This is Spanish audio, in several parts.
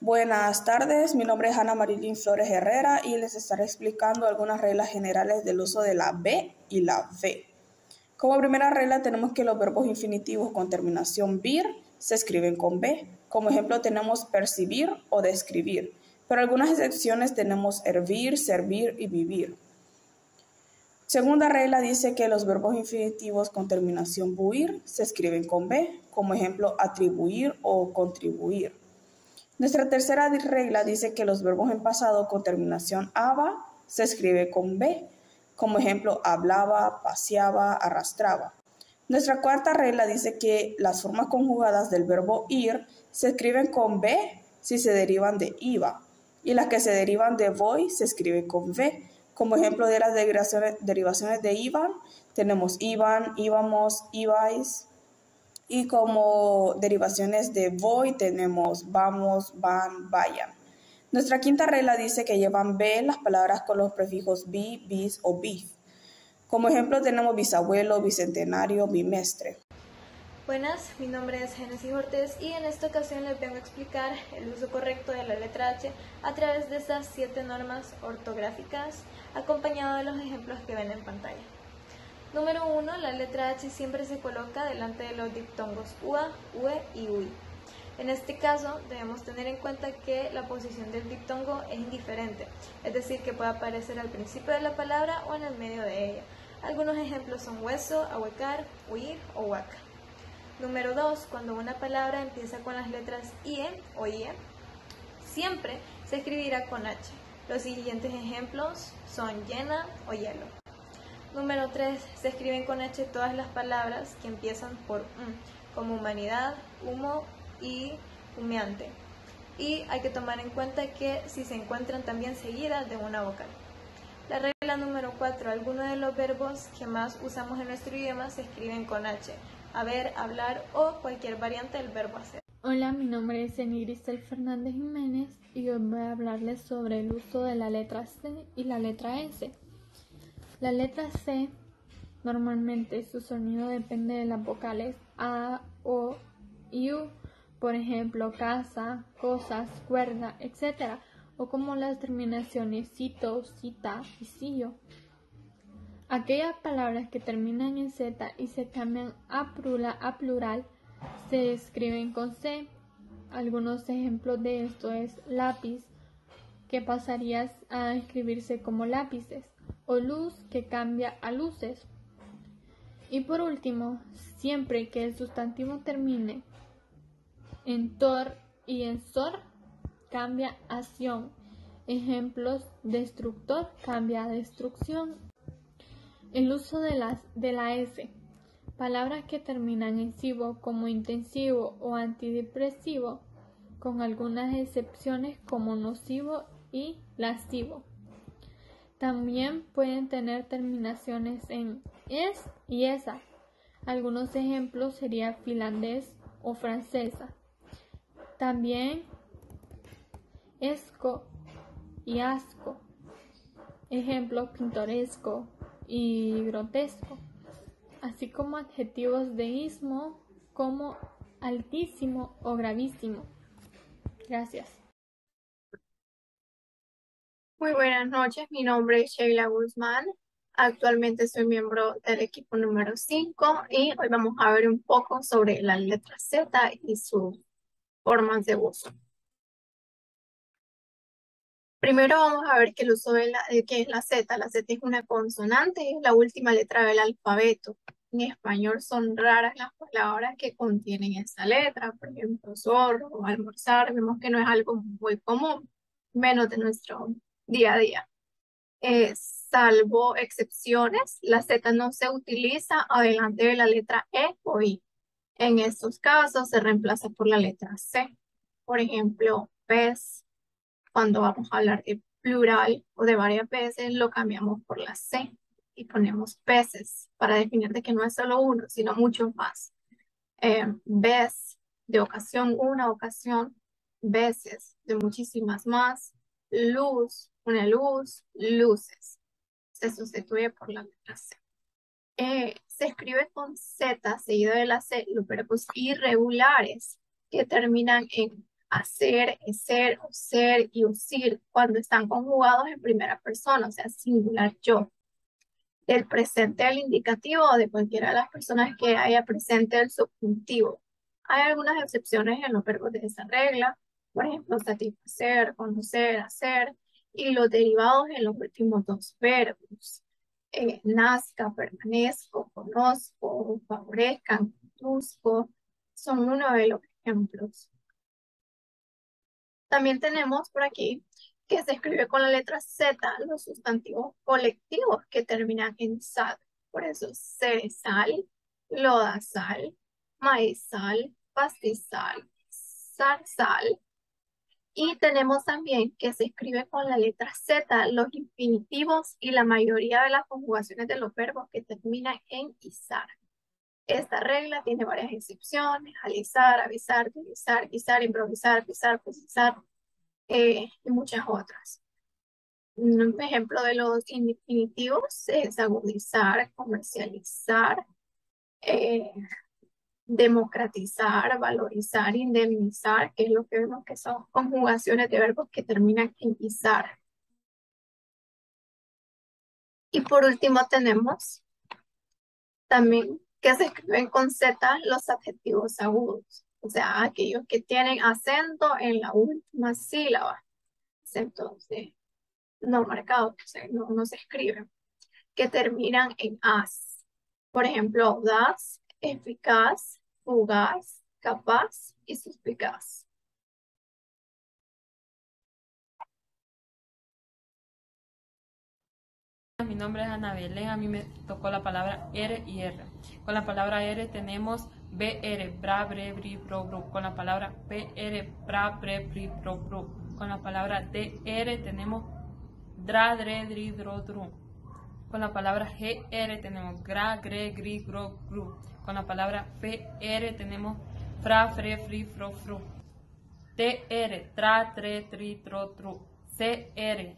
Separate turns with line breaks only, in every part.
Buenas tardes, mi nombre es Ana Marilyn Flores Herrera y les estaré explicando algunas reglas generales del uso de la be y la ve. Como primera regla tenemos que los verbos infinitivos con terminación vir se escriben con be. Como ejemplo tenemos percibir o describir, pero algunas excepciones tenemos hervir, servir y vivir. Segunda regla dice que los verbos infinitivos con terminación buir se escriben con be, como ejemplo atribuir o contribuir. Nuestra tercera regla dice que los verbos en pasado con terminación aba se escribe con be, como ejemplo hablaba, paseaba, arrastraba. Nuestra cuarta regla dice que las formas conjugadas del verbo ir se escriben con be si se derivan de iba, y las que se derivan de voy se escriben con ve. Como ejemplo de las derivaciones de iban, tenemos iban, íbamos, ibais. Y como derivaciones de voy tenemos vamos, van, vayan. Nuestra quinta regla dice que llevan be las palabras con los prefijos bi, bis o bif. Como ejemplo tenemos bisabuelo, bicentenario, bimestre.
Buenas, mi nombre es Génesis Ortiz y en esta ocasión les vengo a explicar el uso correcto de la letra H a través de estas 7 normas ortográficas, acompañado de los ejemplos que ven en pantalla. Número 1. La letra H siempre se coloca delante de los diptongos ua, ue y ui. En este caso debemos tener en cuenta que la posición del diptongo es indiferente, es decir, que puede aparecer al principio de la palabra o en el medio de ella. Algunos ejemplos son hueso, ahuecar, huir o huaca. Número 2. Cuando una palabra empieza con las letras IE o IE, siempre se escribirá con H. Los siguientes ejemplos son llena o hielo. Número 3. Se escriben con H todas las palabras que empiezan por como humanidad, humo y humeante. Y hay que tomar en cuenta que si se encuentran también seguidas de una vocal. La regla número 4. Algunos de los verbos que más usamos en nuestro idioma se escriben con H. Haber, hablar o cualquier variante del verbo hacer.
Hola, mi nombre es Eni Grisel Fernández Jiménez y hoy voy a hablarles sobre el uso de la letra C y la letra S. La letra C, normalmente su sonido depende de las vocales A, O y U, por ejemplo, casa, cosas, cuerda, etc., o como las terminaciones cito, cita y sillo. Aquellas palabras que terminan en Z y se cambian a plural se escriben con C. Algunos ejemplos de esto es lápiz, que pasaría a escribirse como lápices, o luz, que cambia a luces. Y por último, siempre que el sustantivo termine en tor y en sor, cambia a ción. Ejemplos: destructor cambia a destrucción. El uso de la S. Palabras que terminan en sivo como intensivo o antidepresivo, con algunas excepciones como nocivo y lascivo. También pueden tener terminaciones en es y esa. Algunos ejemplos serían finlandés o francesa. También esco y asco. Ejemplo: pintoresco y grotesco. Así como adjetivos de ismo como altísimo o gravísimo. Gracias.
Muy buenas noches, mi nombre es Sheila Guzmán. Actualmente soy miembro del equipo número 5 y hoy vamos a ver un poco sobre la letra Z y sus formas de uso. Primero vamos a ver que el uso de qué es la Z. La Z es una consonante, es la última letra del alfabeto. En español son raras las palabras que contienen esa letra, por ejemplo, zorro o almorzar. Vemos que no es algo muy común, menos de nuestro día a día. Salvo excepciones, la Z no se utiliza adelante de la letra E o I. En estos casos se reemplaza por la letra C. Por ejemplo, pez. Cuando vamos a hablar de plural o de varias veces, lo cambiamos por la C y ponemos peces para definir de que no es solo uno, sino muchos más. Vez, de ocasión, una ocasión, veces, de muchísimas más. Luz, una luz, luces. Se sustituye por la letra C. Se escribe con Z seguido de la C los verbos irregulares que terminan en hacer, ser, ser y usir, cuando están conjugados en primera persona, o sea, singular yo. Del presente al indicativo o de cualquiera de las personas que haya presente el subjuntivo. Hay algunas excepciones en los verbos de esa regla, por ejemplo, satisfacer, conocer, hacer, y los derivados en los últimos dos verbos. Nazca, permanezco, conozco, favorezcan, conduzco, son uno de los ejemplos. También tenemos por aquí que se escribe con la letra Z los sustantivos colectivos que terminan en sal. Por eso, cerezal, lodazal, maizal, pastizal, zarzal. Y tenemos también que se escribe con la letra Z los infinitivos y la mayoría de las conjugaciones de los verbos que terminan en izar. Esta regla tiene varias excepciones: alisar, avisar, deslizar, guisar, improvisar, pisar, precisar, y muchas otras. Un ejemplo de los infinitivos es agudizar, comercializar, democratizar, valorizar, indemnizar, que es lo que vemos que son conjugaciones de verbos que terminan en izar. Y por último tenemos también que se escriben con Z los adjetivos agudos, o sea, aquellos que tienen acento en la última sílaba. Entonces, no marcados, o sea, no se escriben, que terminan en as. Por ejemplo, audaz, eficaz, fugaz, capaz y suspicaz.
Mi nombre es Ana Belén, a mí me tocó la palabra R y R. Con la palabra R tenemos BR, bra, bre, bri, bro, bro. Con la palabra PR, bra, bre, bri, bro, bro. Con la palabra DR tenemos dra, dre, dri, dro, dru. Con la palabra GR tenemos gra, gre, gri, gro, gru. Con la palabra FR tenemos fra, fre, fri, fro, fru. TR, tra, tre, tri, tro, tru. CR,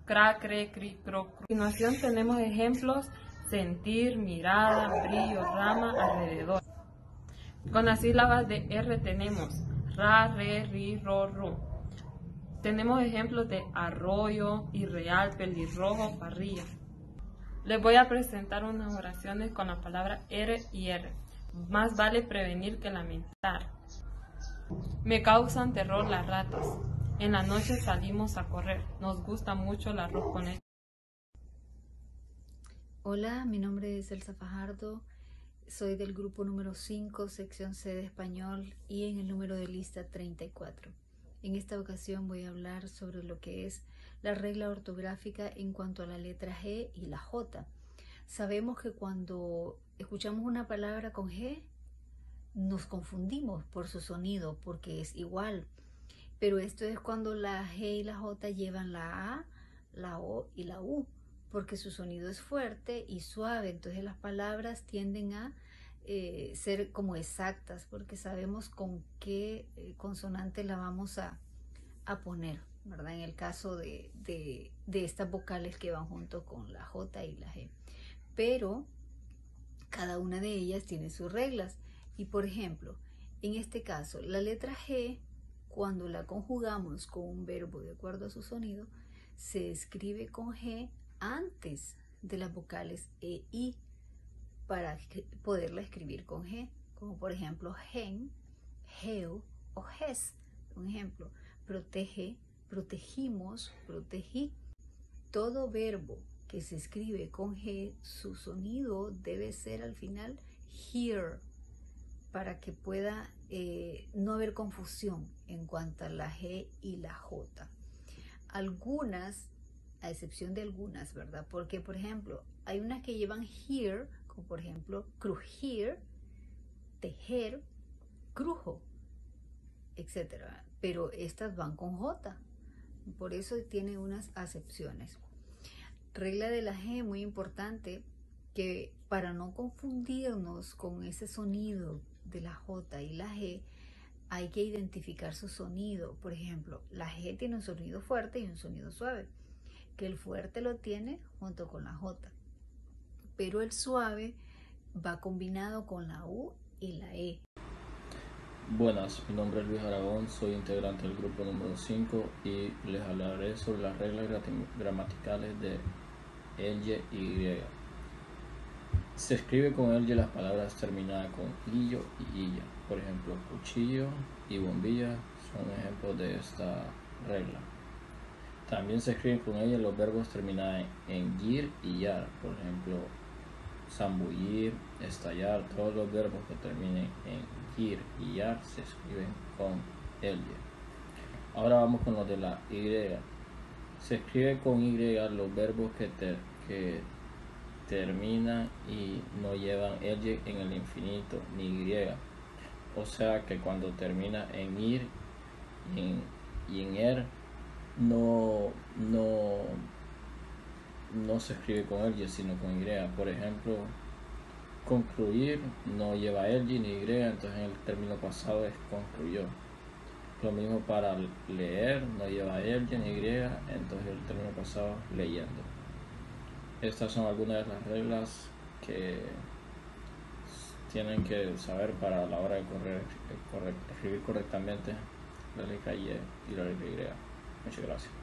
cra, cre, cri, cro, cru. A continuación tenemos ejemplos: sentir, mirada, brillo, rama, alrededor. Con las sílabas de R tenemos ra, re, ri, ro, ru. Tenemos ejemplos de arroyo, irreal, pelirrojo, parrilla. Les voy a presentar unas oraciones con la palabra R y R. Más vale prevenir que lamentar. Me causan terror las ratas. En la noche salimos a correr. Nos gusta mucho el arroz con leche.
Hola, mi nombre es Elsa Fajardo. Soy del grupo número 5, sección C de español, y en el número de lista 34. En esta ocasión voy a hablar sobre lo que es la regla ortográfica en cuanto a la letra G y la J. Sabemos que cuando escuchamos una palabra con G, nos confundimos por su sonido, porque es igual. Pero esto es cuando la G y la J llevan la A, la O y la U, porque su sonido es fuerte y suave. Entonces las palabras tienden a ser como exactas, porque sabemos con qué consonante la vamos a poner, ¿verdad? En el caso de estas vocales que van junto con la J y la G. Pero cada una de ellas tiene sus reglas. Y por ejemplo, en este caso, la letra G, cuando la conjugamos con un verbo de acuerdo a su sonido, se escribe con G antes de las vocales E, I, para poderla escribir con G, como por ejemplo gen, geo o ges. Un ejemplo: protege, protegimos, protegí. Todo verbo que se escribe con G, su sonido debe ser al final hear, para que pueda no haber confusión en cuanto a la G y la J. Algunas, a excepción de algunas, ¿verdad? Porque, por ejemplo, hay unas que llevan hear, como por ejemplo crujir, tejer, crujo, etc. Pero estas van con J, por eso tiene unas acepciones. Regla de la G, muy importante, que para no confundirnos con ese sonido de la J y la G, hay que identificar su sonido. Por ejemplo, la G tiene un sonido fuerte y un sonido suave, que el fuerte lo tiene junto con la J, pero el suave va combinado con la U y la E.
Buenas, mi nombre es Luis Aragón, soy integrante del grupo número 5 y les hablaré sobre las reglas gramaticales de ella y y. Se escribe con ella las palabras terminadas con illo y illa. Por ejemplo, cuchillo y bombilla son ejemplos de esta regla. También se escriben con ella los verbos terminados en yir y yar. Por ejemplo, zambullir, estallar, todos los verbos que terminen en yir y yar se escriben con ella. Ahora vamos con los de la y. Se escribe con y los verbos que terminan y no llevan ella en el infinito ni y. O sea que cuando termina en ir y en er no se escribe con ella sino con y. Por ejemplo, concluir no lleva ella ni y, entonces en el término pasado es concluyó. Lo mismo para leer, no lleva ella ni y, entonces el término pasado leyendo. Estas son algunas de las reglas que tienen que saber para la hora de escribir correctamente la letra Y y la letra Y. Muchas gracias.